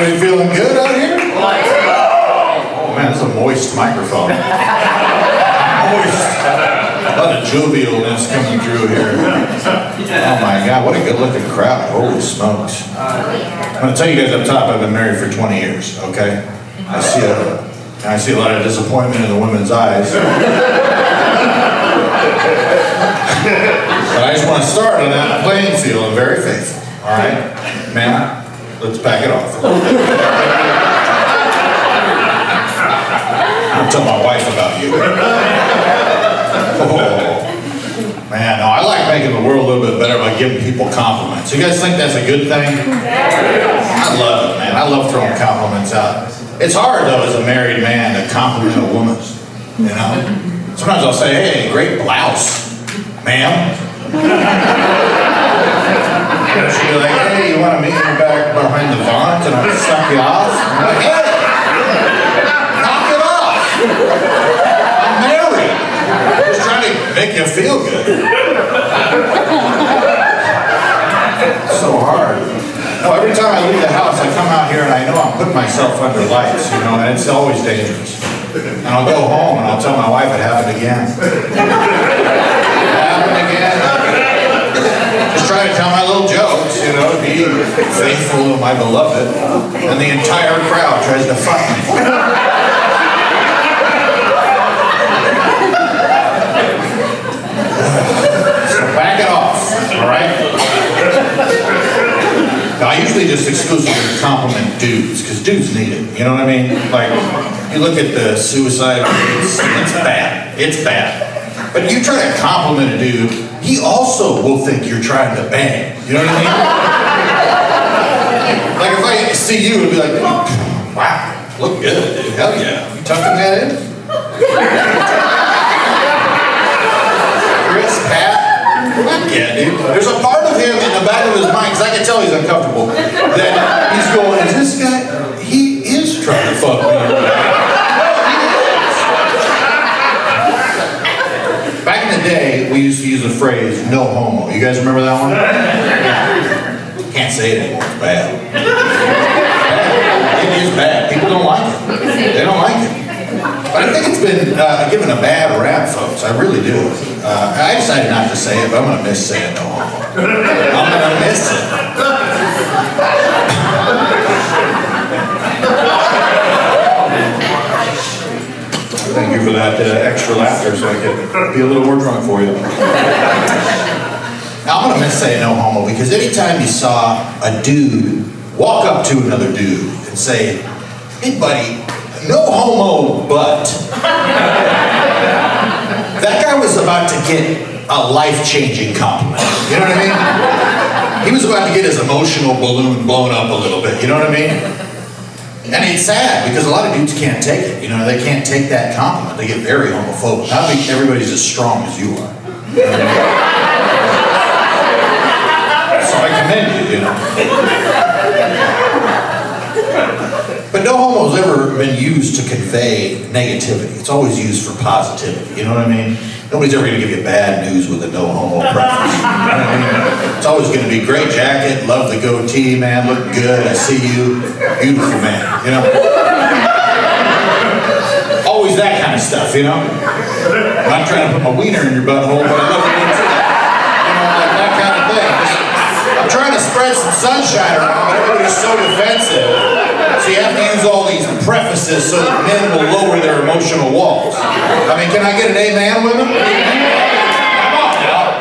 Everybody feeling good out here? Oh man, this is a moist microphone. Moist. A lot of jovialness coming through here. Oh my God, what a good looking crowd. Holy smokes. I'm going to tell you guys up top, I've been married for 20 years, okay? I see a lot of disappointment in the women's eyes. But I just want to start on that playing field. I'm very faithful, all right? Man, let's back it off. I'll tell my wife about you. Oh, man, no, I like making the world a little bit better by giving people compliments. You guys think that's a good thing? I love it, man. I love throwing compliments out. It's hard, though, as a married man to compliment a woman, you know? Sometimes I'll say, hey, great blouse, ma'am. She'll be like, hey, you want to meet me back behind the vines and I'll suck you off? I'm like, hey, knock it off. I'm married. I'm just trying to make you feel good. It's so hard. No, every time I leave the house, I come out here and I know I'm putting myself under lights, you know, and it's always dangerous. And I'll go home and I'll tell my wife it happened again. It happened again. Just try to tell my little jokes, you know, be faithful to my beloved, and the entire crowd tries to fuck me. So back it off, all right? Now, I usually just exclusively compliment dudes, because dudes need it, you know what I mean? Like, you look at the suicide rates, it's bad, it's bad. But you try to compliment a dude, he also will think you're trying to bang. You know what I mean? Like if I see you and be like, wow, look good, dude. Hell yeah. You tucking that in? Chris, Pat? Yeah, dude. There's a part of him in the back of his mind, because I can tell he's uncomfortable, that he's going, is this guy, he is trying to fuck me. Back in the day, we used to use the phrase, no homo. You guys remember that one? Can't say it anymore, it's bad. It is bad. People don't like it. They don't like it. But I think it's been given a bad rap, folks. I really do. I decided not to say it, but I'm going to miss saying no homo. I'm going to miss it. Thank you for that extra laughter so I can be a little more drunk for you. Now, I'm going to miss saying no homo because anytime you saw a dude walk up to another dude and say, hey buddy, no homo but, that guy was about to get a life-changing compliment. You know what I mean? He was about to get his emotional balloon blown up a little bit. You know what I mean? And it's sad because a lot of dudes can't take it. You know, they can't take that compliment. They get very homophobic. I think everybody's as strong as you are. You know what I mean? So I commend you, you know. But no homo's ever been used to convey negativity. It's always used for positivity. You know what I mean? Nobody's ever going to give you bad news with a no homo preference. You know what I mean? It's always going to be great jacket, love the goatee, man, look good, I see you, beautiful man, you know? Always that kind of stuff, you know? I'm not trying to put my wiener in your butthole, but I love you too. You know, like that kind of thing. I'm trying to spread some sunshine around, but everybody's so defensive. So you have to use all these prefaces so that men will lower their emotional walls. I mean, can I get an amen, women? Come on now.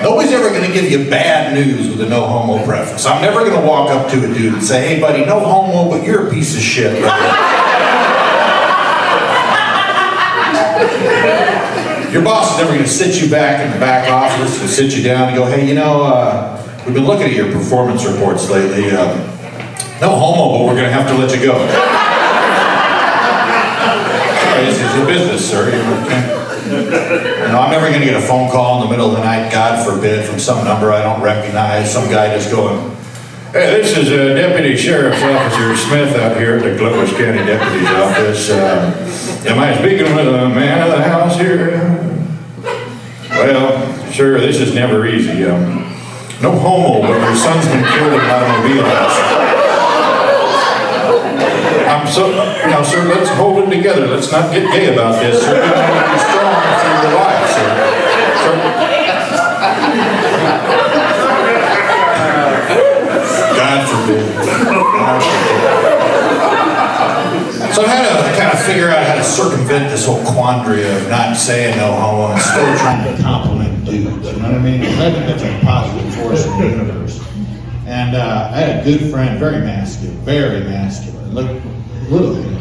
Nobody's ever going to give you bad news with a no homo preface. I'm never going to walk up to a dude and say, hey buddy, no homo, but you're a piece of shit. Your boss is never going to sit you back in the back office and sit you down and go, hey, you know, we've been looking at your performance reports lately. No homo, but we're going to have to let you go. Sorry, this is your business, sir. You know, I'm never going to get a phone call in the middle of the night, God forbid, from some number I don't recognize, some guy just going, hey, this is Deputy Sheriff's Officer Smith out here at the Clovis County Deputy's Office. Am I speaking with a man of the house here? Well, sir, this is never easy. No homo, but your son's been killed in an automobile accident. I'm so, sir, let's hold it together. Let's not get gay about this. Sir, you want to be strong through your life, sir. God forbid. So I had to kind of figure out how to circumvent this whole quandary of not saying no homo and still trying to compliment dudes. You know what I mean? I think that's a positive force in the universe. And I had a good friend, very masculine. Look, literally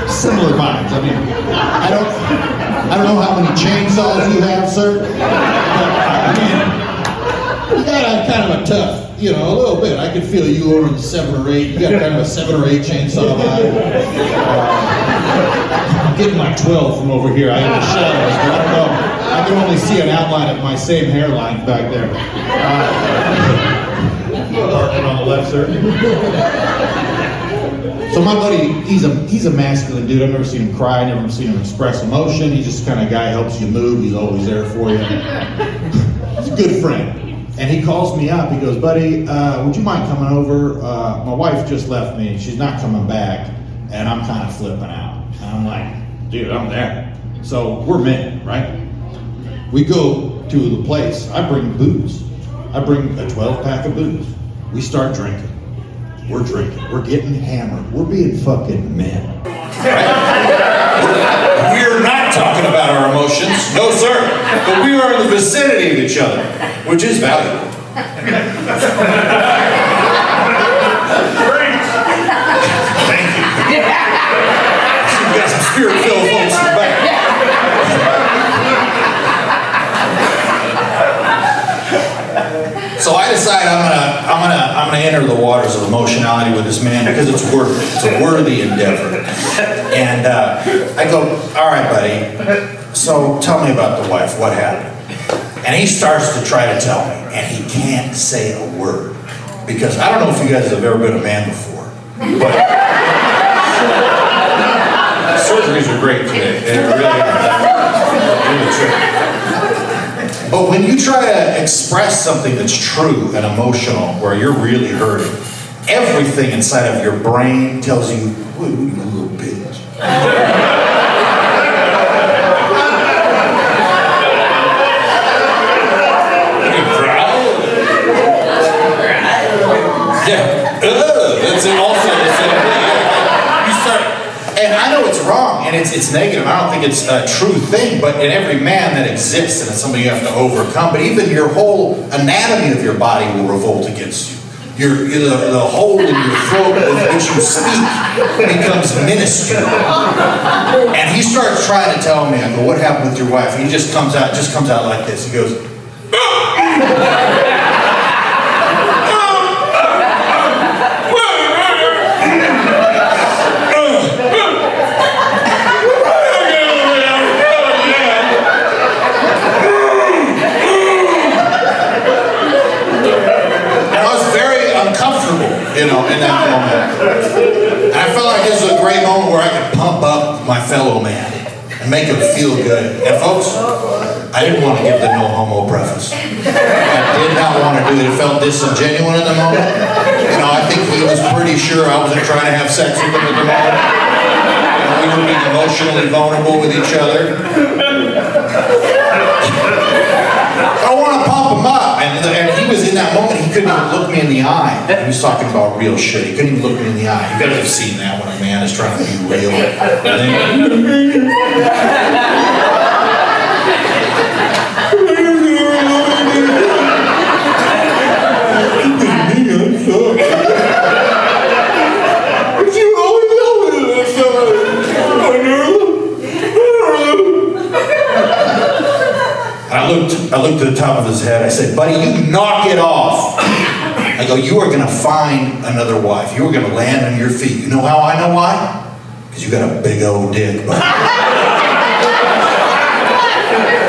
similar minds. I mean, I don't know how many chainsaws you have, sir. But, I mean, you got a kind of a tough, a little bit. I could feel you over the 7 or 8. You got kind of a 7 or 8 chainsaw line. I'm getting my 12 from over here. I have the shadows, but I don't know. I can only see an outline of my same hairline back there. Apartment on the left, sir. So my buddy, he's a masculine dude. I've never seen him cry, never seen him express emotion. He's just the kind of guy who helps you move. He's always there for you. He's a good friend. And he calls me up. He goes, buddy, would you mind coming over? My wife just left me and she's not coming back. And I'm kind of flipping out. And I'm like, dude, I'm there. So we're men, right? We go to the place. I bring booze. I bring a 12-pack of booze. We start drinking. We're drinking. We're getting hammered. We're being fucking men. We're not talking about our emotions. No, sir. But we are in the vicinity of each other, which is valuable. Thank you. You've got some spirit-filled folks in the back. So I decide I'm gonna enter the waters of emotionality with this man because it's a worthy endeavor. And I go, all right, buddy. So tell me about the wife. What happened? And he starts to try to tell me, and he can't say a word because I don't know if you guys have ever been a man before, but surgeries are great today. They really are. Really true. But when you try to express something that's true and emotional, where you're really hurting, everything inside of your brain tells you, "Wait, you little bitch." Yeah, that's it. Also, you start, and I know it's wrong, and it's negative. I don't think it's a true thing, but in every man that exists, and it's something you have to overcome. But even your whole anatomy of your body will revolt against you. The hole in your throat with which you speak becomes minuscule. And he starts trying to tell me, I go, what happened with your wife? And he just comes out like this. He goes, in that moment. And I felt like this was a great moment where I could pump up my fellow man and make him feel good. And folks, I didn't want to give the no homo preface. I did not want to do it. It felt disingenuous in the moment. I think he was pretty sure I wasn't trying to have sex with him at the moment. We were being emotionally vulnerable with each other. I want to pump him up, and he was in that moment, he couldn't even look me in the eye. He was talking about real shit. He couldn't even look me in the eye. You guys have seen that when a man is trying to be real. I looked at the top of his head. I said, buddy, you knock it off. I go, you are going to find another wife. You are going to land on your feet. You know how I know why? Because you got a big old dick, buddy.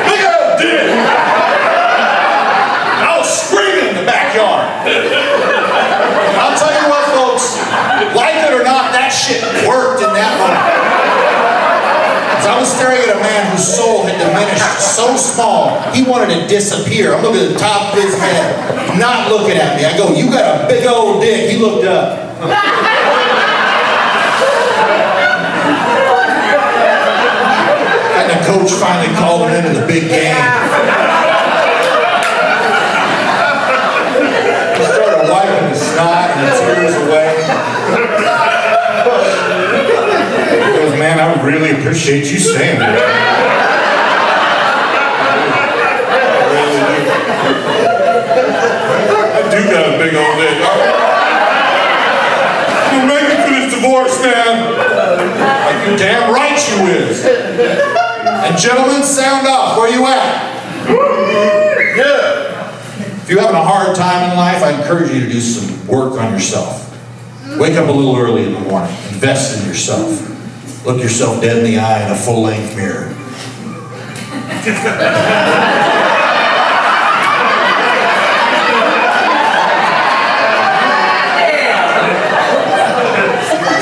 Big old dick! I was screaming in the backyard. I'll tell you what, folks, like it or not, that shit worked in that moment. I was staring at a man whose soul had diminished so small, he wanted to disappear. I'm looking at the top of his head, not looking at me. I go, you got a big old dick. He looked up. coach finally called him into the big game. He started wiping the snot and the tears away. He goes, man, I really appreciate you saying that. I do got a big old dick. You're making for this divorce, man. Like you damn right you is. And gentlemen, sound off. Where you at? Yeah. If you're having a hard time in life, I encourage you to do some work on yourself. Wake up a little early in the morning. Invest in yourself. Look yourself dead in the eye in a full-length mirror.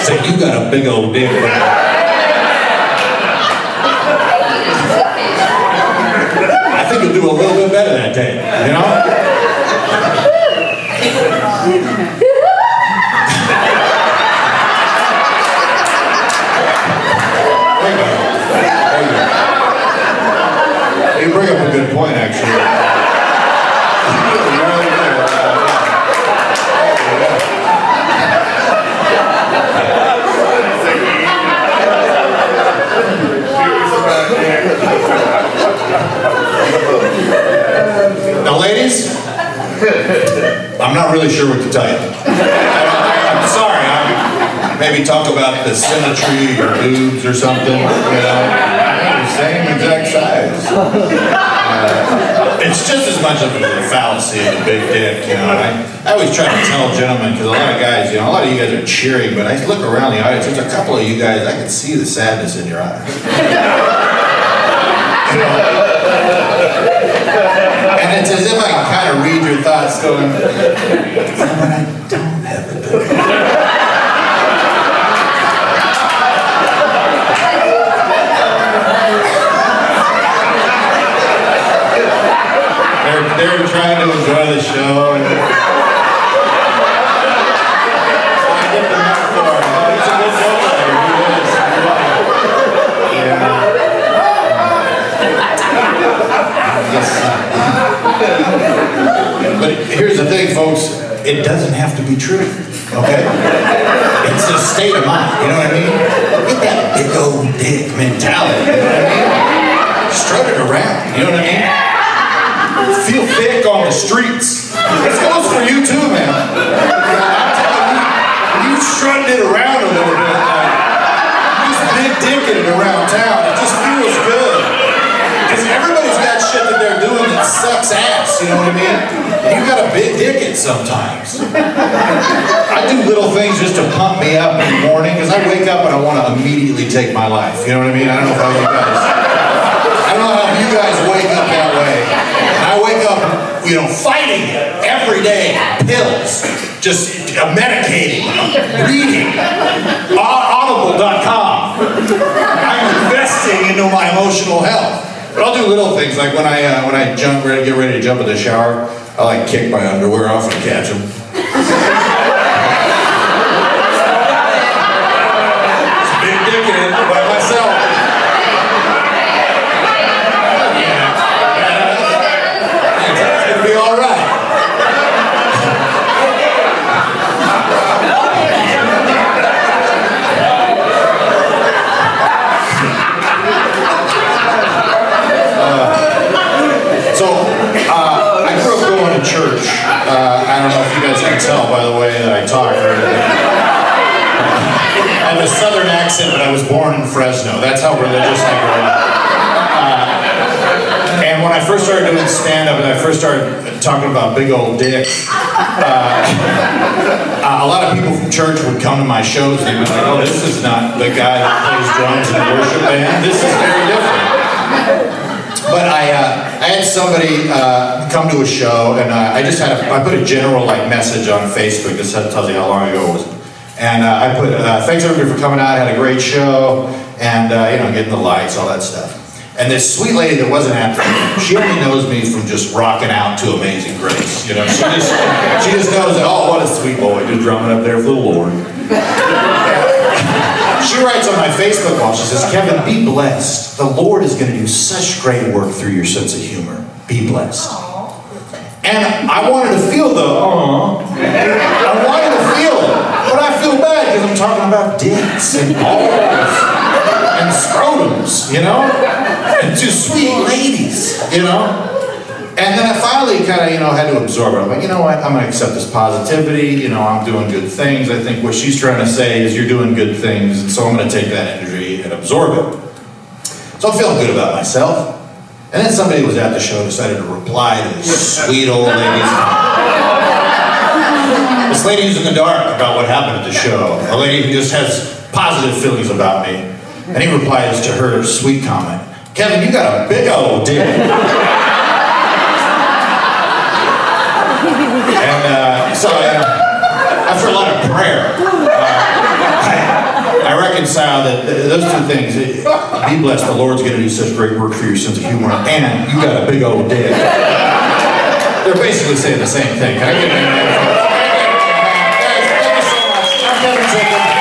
Say, you got a big old dick. I think you'll do a little bit better that day, you know? You bring up a good point, actually. Now, ladies, I'm not really sure what to tell you. I'm sorry. Maybe talk about the symmetry of your boobs or something. You know? Same exact size. It's just as much of a fallacy of a big dick, you know. I always try to tell gentlemen, because a lot of guys, you know, a lot of you guys are cheering, but I look around the audience, there's a couple of you guys, I can see the sadness in your eyes. You know? And it's as if I can kind of read your thoughts going, but I don't have a dick. They're trying to enjoy the show. And I get the metaphor. It's a good joke writer. He is. But here's the thing, folks. It doesn't have to be true. Okay? It's a state of mind. You know what I mean? Get that big old dick mentality. You know what I mean? Strut it around. You know what I mean? Feel thick on the streets. This goes for you too, man. I'm telling you, you strutted it around a little bit. Like, just big dicking it around town. It just feels good. Because everybody's got shit that they're doing that sucks ass, you know what I mean? You gotta big dick it sometimes. I do little things just to pump me up in the morning, because I wake up and I want to immediately take my life. You know what I mean? I don't know how you guys wake up that way. I wake up, you know, fighting it every day. Pills, just medicating, reading, audible.com. I'm investing into my emotional health. But I'll do little things, like when I get ready to jump in the shower, I like kick my underwear off and catch them. It's a big dick in it by myself. It'll be all right. I grew up going to church. I don't know if you guys can tell by the way that I talk. I have a southern accent, but I was born in Fresno. That's how religious I grew up. And when I first started doing stand-up and I first started talking about big old dicks, a lot of people from church would come to my shows and they'd be like, oh, this is not the guy that plays drums in a worship band. This is very different. But I had somebody come to a show, and I put a general message on Facebook that tells you how long ago it was. And I put, thanks everybody for coming out, had a great show, and getting the lights, all that stuff. And this sweet lady that wasn't at me, she only knows me from just rocking out to Amazing Grace. You know, she just knows that, oh, what a sweet boy, just drumming up there for the Lord. She writes on my Facebook wall, she says, Kevin, be blessed. The Lord is going to do such great work through your sense of humor. Be blessed. And I wanted to feel the, I wanted to feel it. But I feel bad because I'm talking about dicks and balls and scrotums, you know? And two sweet ladies, you know? And then I finally kind of, had to absorb it. I'm like, you know what? I'm going to accept this positivity. I'm doing good things. I think what she's trying to say is you're doing good things. And so I'm going to take that energy and absorb it. So I'm feeling good about myself. And then somebody who was at the show decided to reply to this sweet old lady. This lady who's in the dark about what happened at the show. A lady who just has positive feelings about me. And he replies to her sweet comment, Kevin, you got a big old dick. And so after a lot of prayer, I reconcile that those two things, be blessed, the Lord's going to do such great work for your sense of humor, and you got a big old dick. They're basically saying the same thing. Can I get an amen? Thank you so much. I'm Kevin Tienken.